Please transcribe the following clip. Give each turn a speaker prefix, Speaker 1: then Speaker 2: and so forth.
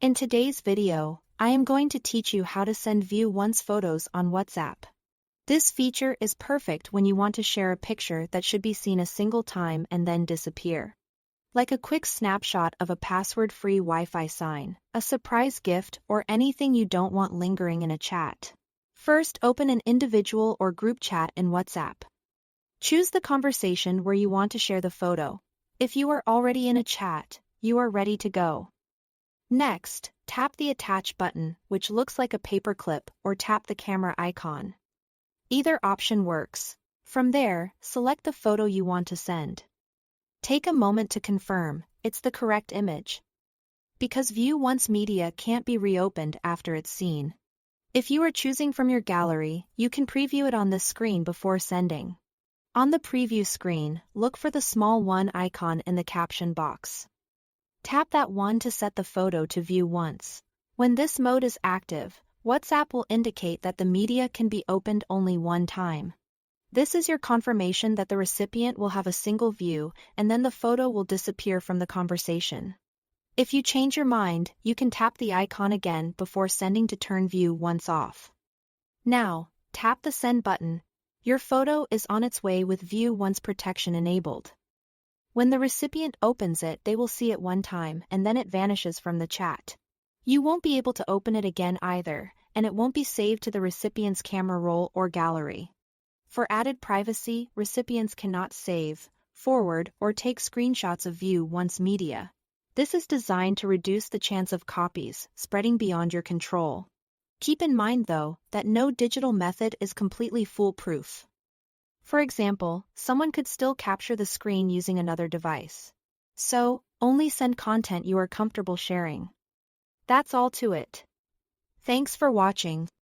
Speaker 1: In today's video, I am going to teach you how to send view once photos on WhatsApp. This feature is perfect when you want to share a picture that should be seen a single time and then disappear. Like a quick snapshot of a password-free Wi-Fi sign, a surprise gift, or anything you don't want lingering in a chat. First, open an individual or group chat in WhatsApp. Choose the conversation where you want to share the photo. If you are already in a chat, you are ready to go. Next, tap the Attach button, which looks like a paperclip, or tap the camera icon. Either option works. From there, select the photo you want to send. Take a moment to confirm it's the correct image, because View Once media can't be reopened after it's seen. If you are choosing from your gallery, you can preview it on this screen before sending. On the preview screen, look for the small one icon in the caption box. Tap that one to set the photo to view once. When this mode is active, WhatsApp will indicate that the media can be opened only one time. This is your confirmation that the recipient will have a single view, and then the photo will disappear from the conversation. If you change your mind, you can tap the icon again before sending to turn view once off. Now, tap the send button. Your photo is on its way with view once protection enabled. When the recipient opens it, they will see it one time and then it vanishes from the chat. You won't be able to open it again either, and it won't be saved to the recipient's camera roll or gallery. For added privacy, recipients cannot save, forward, or take screenshots of view once media. This is designed to reduce the chance of copies spreading beyond your control. Keep in mind, though, that no digital method is completely foolproof. For example, someone could still capture the screen using another device. So, only send content you are comfortable sharing. That's all to it. Thanks for watching.